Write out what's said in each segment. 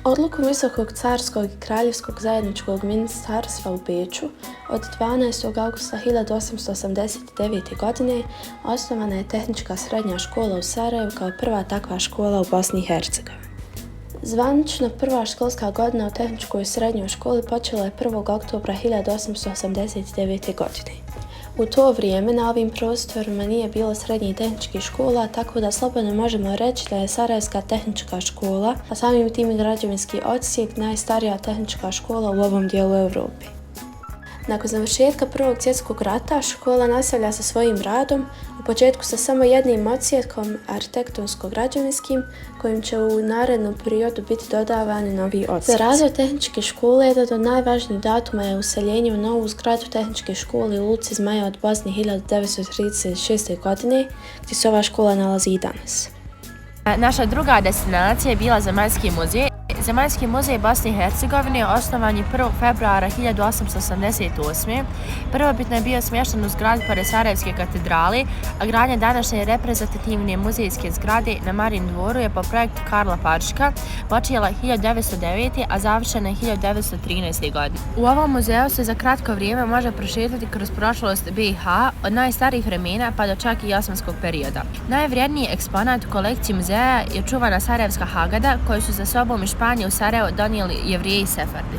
Odlukom Visokog carskog i kraljevskog zajedničkog ministarstva u Beču od 12. augusta 1889. godine osnovana je Tehnička srednja škola u Sarajevu kao prva takva škola u Bosni i Hercegovini. Zvanično prva školska godina u Tehničkoj srednjoj školi počela je 1. oktobra 1889. godine. U to vrijeme na ovim prostorima nije bilo srednjih tehničkih škola, tako da slobodno možemo reći da je Sarajevska tehnička škola, a samim tim i građevinski odsjek, najstarija tehnička škola u ovom dijelu Europe. Nakon završetka Prvog svjetskog rata škola nastavlja sa svojim radom, u početku sa samo jednim odsjekom arhitektonsko-građevinskim, kojim će u narednom periodu biti dodavani novi odsjeci. Za razvoj tehničke škole jedan od najvažnijih datuma je useljenje u novu zgradu tehničke škole u Luci Zmaja od Bosne 1936. godine, gdje se ova škola nalazi i danas. Naša druga destinacija je bila Zemaljski muzej. Zemaljski muzej Bosne i Hercegovine osnovan je 1. februara 1888. Prvobitno je bio smješten u zgradi pored Sarajevske katedrale, a gradnja današnje reprezentativne muzejske zgrade na Marin dvoru je po projektu Karla Parška počela 1909. a završena je 1913. godine. U ovom muzeju se za kratko vrijeme može prošetati kroz prošlost BiH od najstarijih vremena pa do čak i osmanskog perioda. Najvrijedniji eksponat u kolekciji muzeja je čuvana Sarajevska Hagada koju su za sobom iz Španije u Sarajevo donijeli Jevrijeji Sefardi.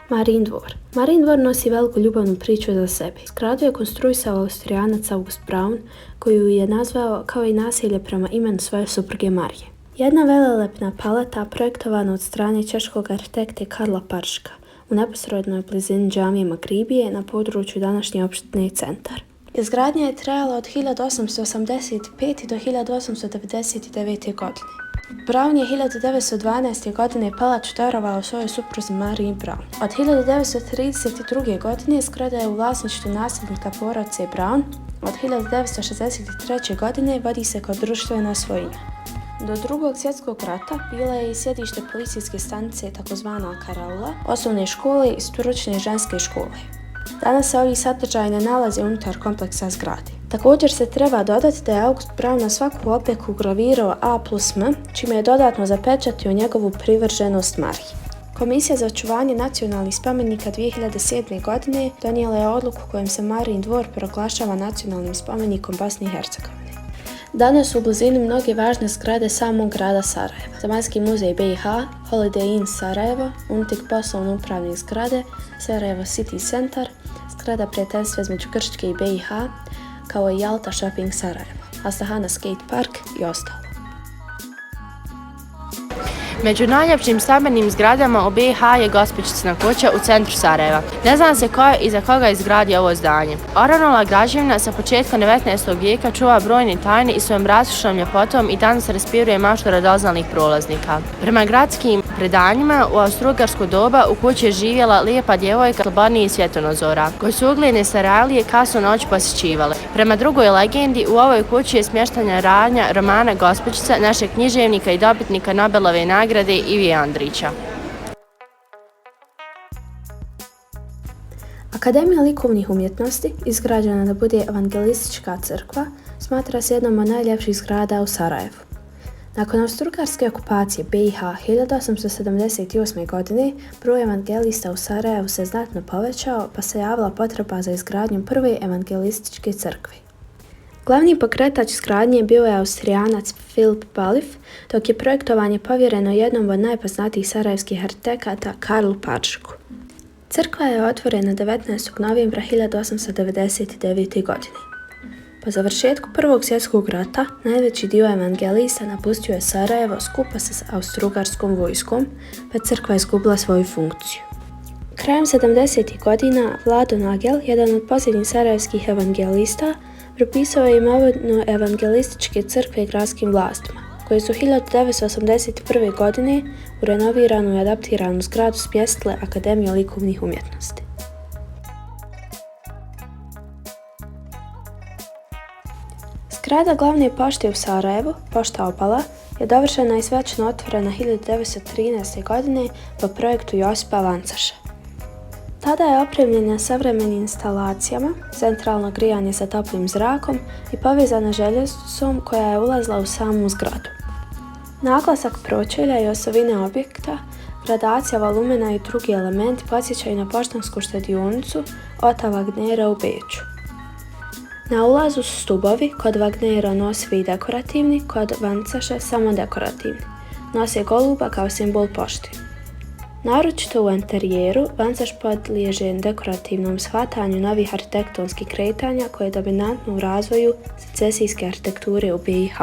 Marin dvor. Marin dvor nosi veliku ljubavnu priču za sebe. Zgradu je konstruisao Austrijanac August Braun, koju je nazvao kao i naselje prema imenu svoje supruge Marije. Jedna velelepna palata projektovana od strane češkog arhitekte Karla Parška u neposrednoj blizini džamije Magribije na području današnje opštine Centar. Izgradnja je trajala od 1885. do 1899. godine. Braun je 1912. godine palaču darovao svojoj supruzi Mariji Braun. Od 1932. godine zgrada je u vlasništvu nasljednika porodice Braun. Od 1963. godine vodi se kao društvena svojina. Do Drugog svjetskog rata bila je i sjedište policijske stanice tzv. Karaula, osnovne škole i stručne ženske škole. Danas se ovi sadržaji ne nalaze unutar kompleksa zgrade. Također se treba dodati da je August Braun na svaku opeko gravirao A+M, čime je dodatno zapečatio njegovu privrženost Mariji. Komisija za očuvanje nacionalnih spomenika 2007. godine donijela je odluku kojom se Marin dvor proglašava nacionalnim spomenikom Bosne i Hercegovine. Danas su u blizini mnoge važne zgrade samog grada Sarajeva. Zemaljski muzej BiH, Holiday Inn Sarajevo, Unitik poslovno-upravne zgrade, Sarajevo City Centar, zgrada prijateljstva između Grčke i BiH, kao i Jalta Shopping Sarajevo, Astahana Skate Park i ostalo. Među najljepšim stambenim zgradama u BiH je Gospićcina kuća u centru Sarajeva. Ne zna se ko je i za koga izgradio ovo zdanje. Oronula građevina sa početka 19. vijeka čuva brojne tajne i svojom raskošnom ljepotom i danas raspiruje maštu radoznalih prolaznika. Prema gradskim predanjima, u austrougarsko doba u kući je živjela lijepa djevojka slobodnijih svjetonazora, koju su ugledne Sarajlije kasnu noć posjećivale. Prema drugoj legendi, u ovoj kući je smještena radnja Romana Gospićca, našeg književnika i dobitnika Nobelove nagrade Ivija Andrića. Akademija likovnih umjetnosti, izgrađena da bude evangelistička crkva, smatra se jednom od najljepših zgrada u Sarajevu. Nakon austrougarske okupacije BiH 1878. godine, broj evangelista u Sarajevu se znatno povećao, pa se javila potreba za izgradnjom prve evangelističke crkve. Glavni pokretač izgradnje bio je Austrijanac Filip Balif, dok je projektovanje povjereno jednom od najpoznatijih sarajevskih arhitekata Karlu Paršku. Crkva je otvorena 19. novembra 1899. godine. Po završetku Prvog svjetskog rata, najveći dio evangelista napustio je Sarajevo skupa sa austrougarskom vojskom, pa crkva je izgubila svoju funkciju. Krajem 70. godina Vlado Nagel, jedan od posljednjih sarajevskih evangelista, propisao je imovinu evangelističke crkve gradskim vlastima, koje su 1981. godine u renoviranu i adaptiranu zgradu smjestile Akademiju likovnih umjetnosti. Zgrada glavne pošte u Sarajevu, pošta Opala, je dovršena i svečano otvorena 1913. godine po projektu Josipa Vancaša. Tada je opremljena savremenim instalacijama, centralno grijanje sa toplim zrakom i povezana željeznicom koja je ulazila u samu zgradu. Naglasak pročelja i osovine objekta, gradacija volumena i drugi elementi podsjećaju na poštansku štedionicu Ota Wagnera u Beču. Na ulazu su stubovi, kod Wagnera nosivi i dekorativni, kod Vancaša samo dekorativni. Nose goluba kao simbol pošte. Naročito u interijeru, Vancaš podliježe dekorativnom shvatanju novih arhitektonskih kretanja koje je dominantno u razvoju secesijske arhitekture u BiH.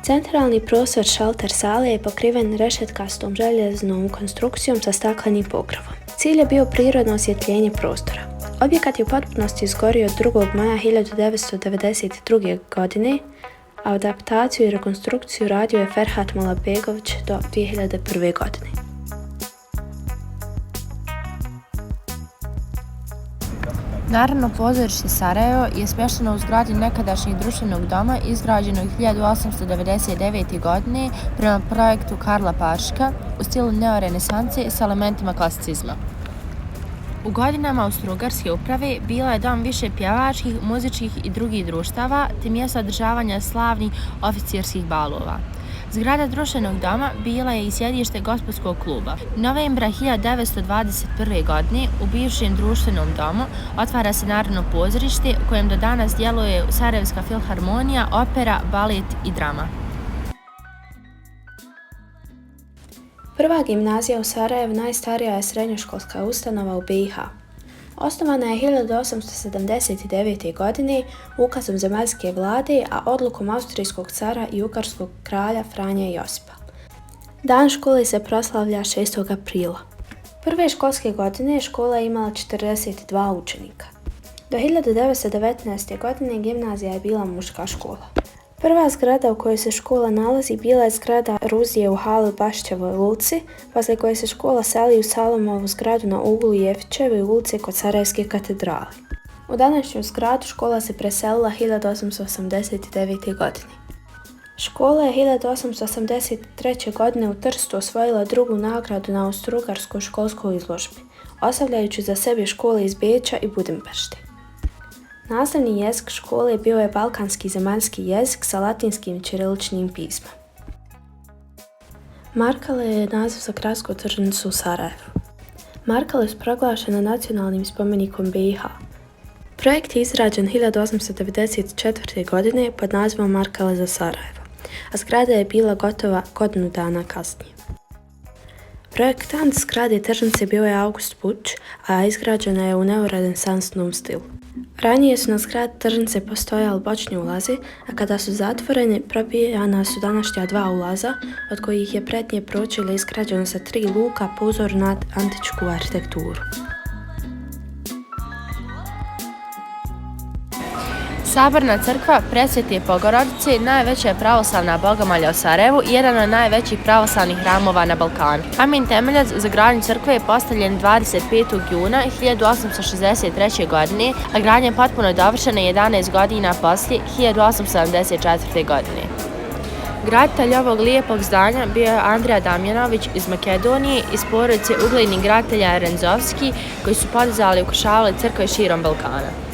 Centralni prostor šalter sale je pokriven rešetkastom željeznom konstrukcijom sa staklenim pokrovom. Cilj je bio prirodno osvjetljenje prostora. Objekat je u potpunosti izgorio 2. maja 1992. godine, a adaptaciju i rekonstrukciju radio je Ferhat Molabegović do 2001. godine. Narodno pozorište Sarajevo je smješteno u zgradi nekadašnjeg društvenog doma izgrađenog 1899. godine prema projektu Karla Parška u stilu neorenesanse s elementima klasicizma. U godinama Austro-Ugarske uprave bila je dom više pjevačkih, muzičkih i drugih društava te mjesto održavanja slavnih oficirskih balova. Zgrada društvenog doma bila je i sjedište gospodskog kluba. Novembra 1921. godine u bivšem društvenom domu otvara se Narodno pozorište u kojem do danas djeluje Sarajevska filharmonija, opera, balet i drama. Prva gimnazija u Sarajevu najstarija je srednjoškolska ustanova u BiH. Osnovana je 1879. godine ukazom zemaljske vlade, a odlukom austrijskog cara i ugarskog kralja Franje Josipa. Dan škole se proslavlja 6. aprila. Prve školske godine škola je imala 42 učenika. Do 1919. godine gimnazija je bila muška škola. Prva zgrada u kojoj se škola nalazi bila je zgrada Ruzije u hali u Bašćevoj ulici, poslije koje se škola seli u Salomovu zgradu na uglu Jefićeve ulice kod Sarajevske katedrale. U današnju zgradu škola se preselila 1889. godine. Škola je 1883. godine u Trstu osvojila drugu nagradu na Austro-Ugarskoj školskoj izložbi, ostavljajući za sebe škole iz Beča i Budimpešte. Nastavni jezik škole bio je balkanski zemaljski jezik sa latinskim ćiriličnim pismom. Markale je naziv za gradsku tržnicu u Sarajevu. Markale su proglašene nacionalnim spomenikom BiH. Projekt je izrađen 1894. godine pod nazivom Markale za Sarajevo, a zgrada je bila gotova godinu dana kasnije. Projektant zgrade tržnice bio je August Puč, a izgrađena je u neorenesansnom stilu. Ranije su na zgradi tržnice postojali bočni ulazi, a kada su zatvoreni, probijana su današnja 2 ulaza, od kojih je prednje pročelje izgrađeno sa 3 luka po uzoru na antičku arhitekturu. Saborna crkva Presvete Bogorodice najveća je pravoslavna bogomolja u Sarajevu i jedan od najvećih pravoslavnih hramova na Balkanu. Kamen temeljac za gradnju crkve je postavljen 25. juna 1863. godine, a gradnja je potpuno dovršena 11 godina poslije 1874. godine. Graditelj ovog lijepog zdanja bio je Andrija Damjanović iz Makedonije iz porodice uglednih graditelja Renzovski koji su podizali i ukršavali crkve širom Balkana.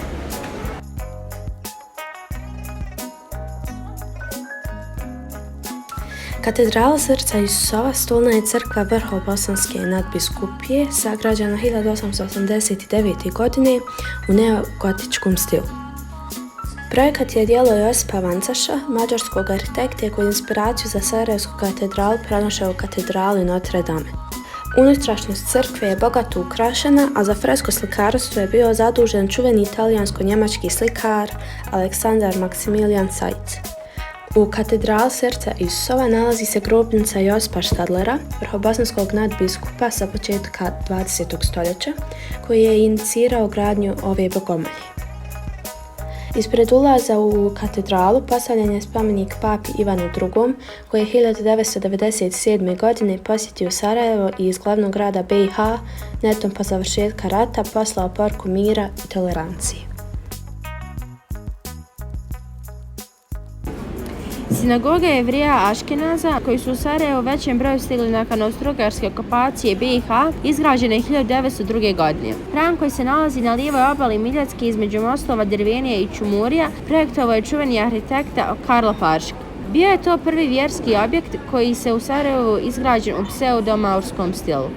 Katedrala Srca Isusova stolna je crkva Vrhobosanske nadbiskupije, sagrađena 1889. godine u neogotičkom stilu. Projekat je djelo Josipa Vancaša, mađarskog arhitekte koji je inspiraciju za Sarajevsku katedralu pronašao u katedrali Notre Dame. Unutrašnjost crkve je bogato ukrašena, a za fresko slikarstvo je bio zadužen čuveni italijansko-njemački slikar Aleksandar Maksimilijan Sajc. U katedrali Srca Isusova nalazi se grobnica Josipa Štadlera, vrhobosanskog nadbiskupa sa početka 20. stoljeća, koji je inicirao gradnju ove bogomolje. Ispred ulaza u katedralu postavljen je spomenik papi Ivanu II, koji je 1997. godine posjetio Sarajevo i iz glavnog grada BiH netom po završetka rata poslao poruku mira i tolerancije. Sinagoga Jevrija Aškenaza, koji su u Sarajevo u većem broju stigli nakon austro-ugarske okupacije BiH, izgrađena je 1902. godine. Hram koji se nalazi na lijevoj obali Miljacke između mostova Drvenije i Čumurija projektovao je čuveni arhitekta Karlo Parška. Bio je to prvi vjerski objekt koji se u Sarajevu izgrađen u pseudomaurskom stilu.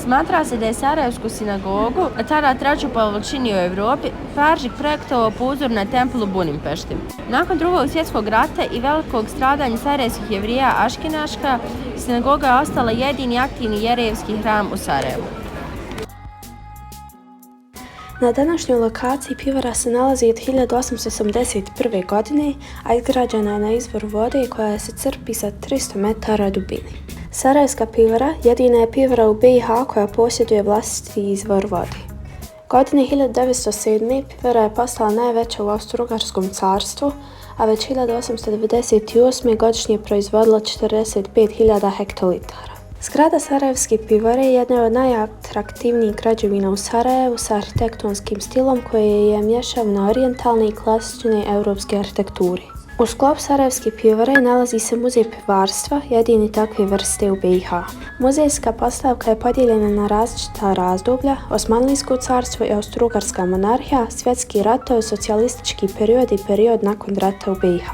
Smatra se da je Sarajevsku sinagogu, tada treću po veličini u Europi, Peržik projektovao po uzoru na templ u Budimpešti. Nakon Drugog svjetskog rata i velikog stradanja sarajevskih Jevrija Aškenaška, sinagoga je ostala jedini aktivni jevrejski hram u Sarajevu. Na današnjoj lokaciji pivara se nalazi od 1881. godine, a izgrađena je na izvoru vode koja se crpi sa 300 metara dubine. Sarajevska pivara jedina je pivara u BiH koja posjeduje vlastiti izvor vode. Godine 1907. pivara je postala najveća u Austro-Ugarskom carstvu, a već 1898. godišnje proizvodila 45.000 hektolitara. Zgrada Sarajevske pivare jedna je od najatraktivnijih građevina u Sarajevu sa arhitektonskim stilom koji je mješavina orijentalne i klasične europske arhitekture. U sklopu Sarajevske pivare nalazi se muzej pivarstva, jedini takve vrste u BiH. Muzejska postavka je podijeljena na različita razdoblja: Osmanlijsko carstvo i Austro-Ugarska monarhija, svjetski ratovi, socijalistički period i period nakon rata u BiH.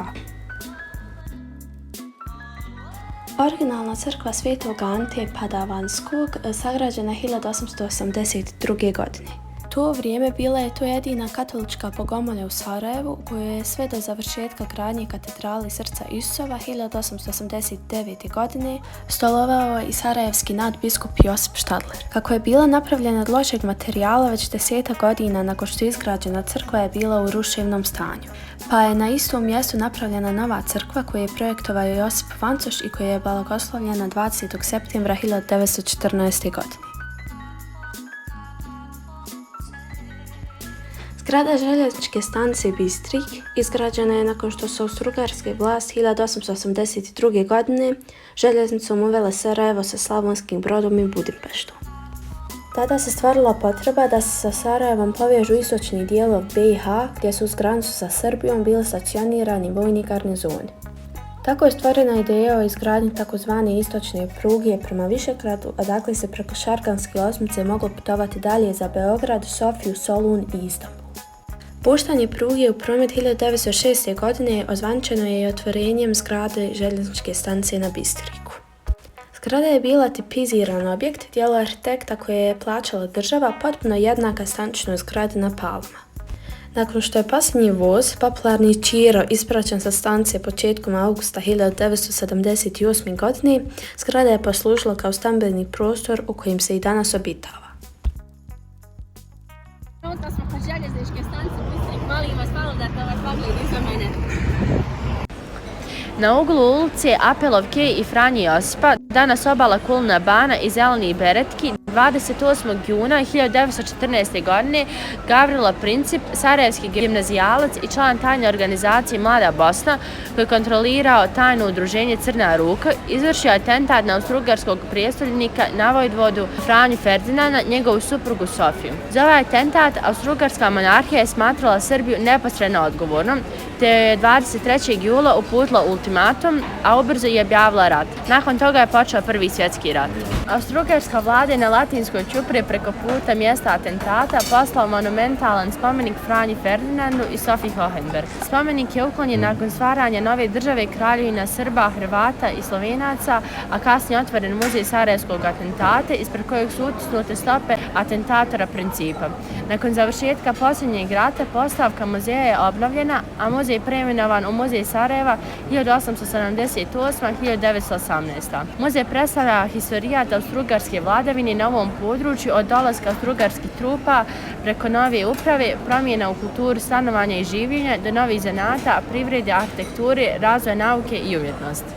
Originalna crkva Svetog Ante Padavanskog sagrađena 1882. godine. U to vrijeme bila je to jedina katolička bogomolja u Sarajevu, koju je sve do završetka gradnje katedrale Srca Isusova 1889. godine stolovao i sarajevski nadbiskup Josip Štadler. Kako je bila napravljena od lošeg materijala, već 10 godina nakon što je izgrađena crkva je bila u ruševnom stanju, pa je na istom mjestu napravljena nova crkva koju je projektovao Josip Vancoš i koja je blagoslovljena 20. septembra 1914. godine. Zgrada željezničke stanice Bistrik izgrađena je nakon što su austro-ugarske vlasti 1882. godine željeznicom uvele Sarajevo sa Slavonskim Brodom i Budimpeštom. Tada se stvorila potreba da se sa Sarajevom povežu istočni dijelov BiH gdje su uz granicu sa Srbijom bili stacionirani vojni garnizoni. Tako je stvorena ideja o izgradnji takozvane istočne pruge prema Višegradu, odakle se preko Šarganske osmice moglo putovati dalje za Beograd, Sofiju, Solun i Istanbul. Puštanje pruge u promet 1906. godine ozvaničeno je i otvorenjem zgrade željezničke stanice na Bistriku. Zgrada je bila tipiziran objekt, djelo arhitekta koje je plaćala država, potpuno jednaka staničnoj zgradi na Palma. Nakon što je posljednji voz, popularni Čiro, ispraćen sa stanice početkom augusta 1978. godine, zgrada je poslužila kao stambeni prostor u kojem se i danas obitava. Da smo kod željezničke stanice Bistrik, molim vas malo da te pogled iza mene. Na uglu ulice Apelovke i Franje Josipa, danas obala Kulna Bana i Zeleni Beretki, 28. juna 1914. godine Gavrilo Princip, sarajevski gimnazijalac i član tajne organizacije Mlada Bosna, koji je kontrolirao tajno udruženje Crna ruka, izvršio atentat na austro-ugarskog prijestolnika na vojvodu Franju Ferdinanda, njegovu suprugu Sofiju. Za ovaj atentat austro-ugarska monarhija je smatrala Srbiju neposredno odgovornom, te je 23. jula uputila ultimatum, a ubrzo je objavila rat. Nakon toga je počeo Prvi svjetski rat. Austro-ugarska vlada je na Latinskoj ćupriji preko puta mjesta atentata poslao monumentalan spomenik Franji Ferdinandu i Sofiji Hohenberg. Spomenik je uklonjen nakon stvaranja nove države Kraljevina Srba, Hrvata i Slovenaca, a kasnije otvoren muzej sarajevskog atentata ispred kojeg su utisnute stope atentatora Principa. Nakon završetka posljednjeg rata postavka muzeja je obnovljena, a muzej preimenovan u Muzej Sarajeva 1878-1918. Muzej predstavlja historijat austro-ugarske vladavine na ovom području od dolaska austro-ugarskih trupa preko nove uprave, promjena u kulturi stanovanja i življenja do novih zanata, privrede, arhitekture, razvoja nauke i umjetnosti.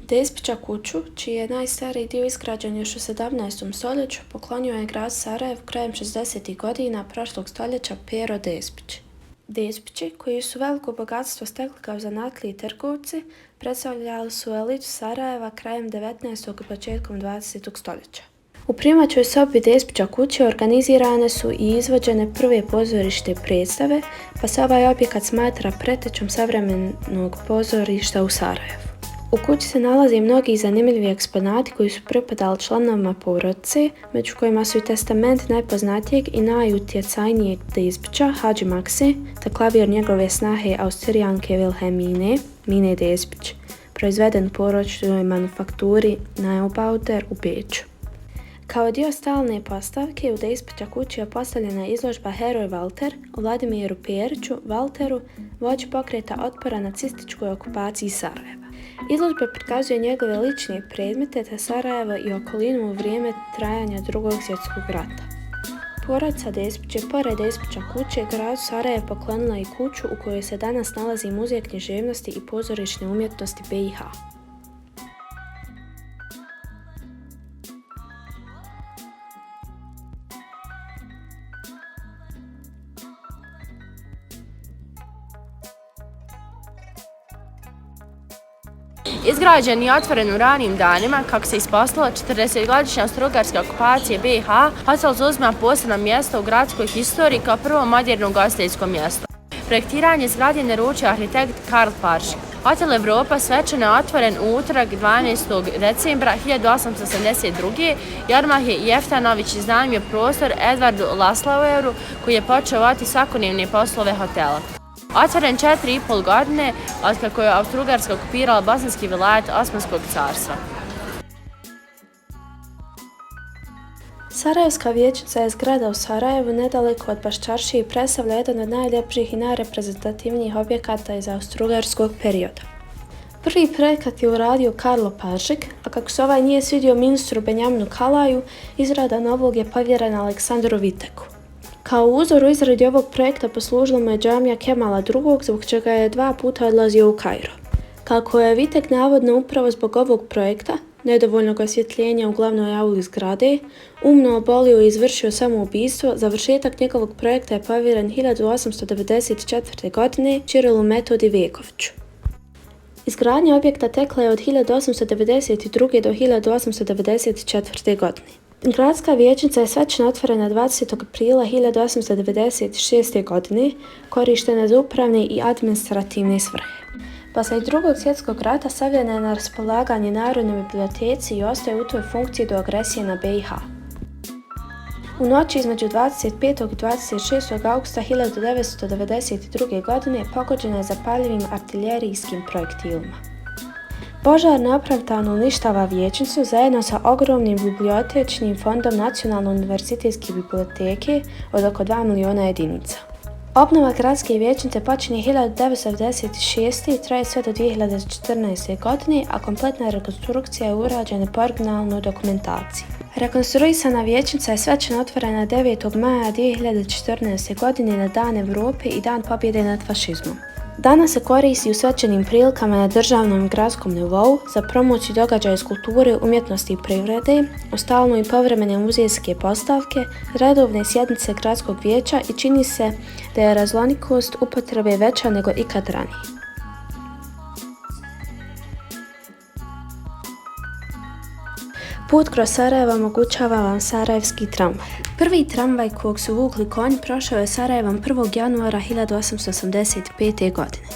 Despića kuću, čiji je najstariji dio izgrađen još u 17. stoljeću, poklonio je grad Sarajev krajem 60. godina prošlog stoljeća Pero Despić. Despići, koji su veliko bogatstvo stekli kao zanatliji i trgovci, predstavljali su elitu Sarajeva krajem 19. i početkom 20. stoljeća. U primaćoj sobi Despića kuće organizirane su i izvođene prve pozorište predstave, pa se ovaj objekat smatra pretečom savremenog pozorišta u Sarajevu. U kući se nalaze mnogi zanimljivi eksponati koji su pripadali članovima porodice, među kojima su i testament najpoznatijeg i najutjecajnijeg Despića, Hadži Makse, te klavir njegove snahe Austrijanke Wilhelmine, Mine Despić, proizveden u porodičnoj manufakturi Neubauer u Beču. Kao dio stalne postavke u Despića kući je postavljena izložba Heroj Walter o Vladimiru Periću Walteru, vođi pokreta otpora nacističkoj okupaciji Sarajeva. Izložba prikazuje njegove lične predmete te Sarajevo i okolinu u vrijeme trajanja Drugog svjetskog rata. Porodica Despić je pored Despića kuće gradu Sarajevo poklonila i kuću u kojoj se danas nalazi Muzej književnosti i pozorišne umjetnosti BiH. Izgrađen i otvoren u ranijim danima, kako se ispostavilo, 40-godišnja austrougarska okupacija BiH, hotel zauzima posebno mjesto u gradskoj historiji kao prvo moderno ugostiteljsko mjesto. Projektiranje zgrade naručio arhitekt Karl Paršik. Hotel Evropa svečano je otvoren u utorak 12. decembra 1882. i odmah je Jeftanović iznajmio prostor Edvardu Laslaueru, koji je počeo voditi svakodnevne poslove hotela. Otvoren 4,5 godine otkako je Austrougarska okupirala bosanski vilajet Osmanskog carstva. Sarajevska vijećnica je zgrada u Sarajevu nedaleko od Baščaršije i predstavlja jedan od najljepših i najreprezentativnijih objekata iz austrougarskog perioda. Prvi projekat je uradio Karlo Paršik, a kako se ovaj nije svidio ministru Benjaminu Kalaju, izrada novog je povjerena Aleksandru Viteku. Kao uzor u izradi ovog projekta poslužila mu je džamija Kemala II, zbog čega je 2 puta odlazio u Kairo. Kako je Vitek navodno upravo zbog ovog projekta, nedovoljnog osvjetljenja u glavnoj auli zgrade, umno obolio i izvršio samoubistvo, završetak njegovog projekta je povjeren 1894. godine Čirilu Metodi Vekoviću. Izgradnja objekta tekla je od 1892. do 1894. godine. Gradska vijećnica je svečano otvorena 20. aprila 1896. godine, korištena za upravne i administrativne svrhe. Poslije Drugog svjetskog rata stavljena je na raspolaganje Narodnoj biblioteci i ostaje u toj funkciji do agresije na BiH. U noći između 25. i 26. augusta 1992. godine pogođena je zapaljivim artiljerijskim projektilima. Požar neopravdano uništava vijećnicu zajedno sa ogromnim bibliotečnim fondom Nacionalne univerzitetske biblioteke od oko 2 miliona jedinica. Obnova gradske vijećnice počinje 1996. i traje sve do 2014. godine, a kompletna rekonstrukcija je urađena po originalnoj dokumentaciji. Rekonstruisana vijećnica je svečano otvorena 9. maja 2014. godine na Dan Evrope i Dan pobjede nad fašizmom. Danas se koristi u svečanim prilikama na državnom i gradskom nivou za promociju događaja iz kulture, umjetnosti i privrede, u stalno i povremene muzejske postavke, redovne sjednice gradskog vijeća i čini se da je raznolikost upotrebe veća nego ikad ranije. Put kroz Sarajevo omogućava vam sarajevski tramvaj. Prvi tramvaj kojeg su vukli konj prošao je Sarajevom 1. januara 1885. godine.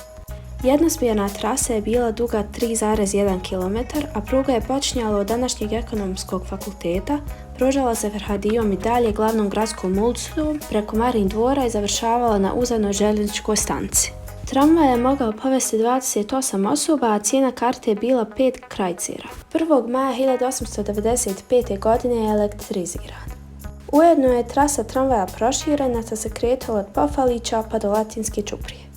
Jednosmjerna trasa je bila duga 3,1 km, a pruga je počinjala od današnjeg ekonomskog fakulteta, pružala se Ferhadijom i dalje glavnom gradskom ulicom preko Marin dvora i završavala na uzavnoj željezničkoj stanici. Tramvaj je mogao povesti 28 osoba, a cijena karte je bila 5 krajcera. 1. maja 1895. godine je elektriziran. Ujedno je trasa tramvaja proširena, te se kretala od Pafalića pa do Latinske Ćuprije.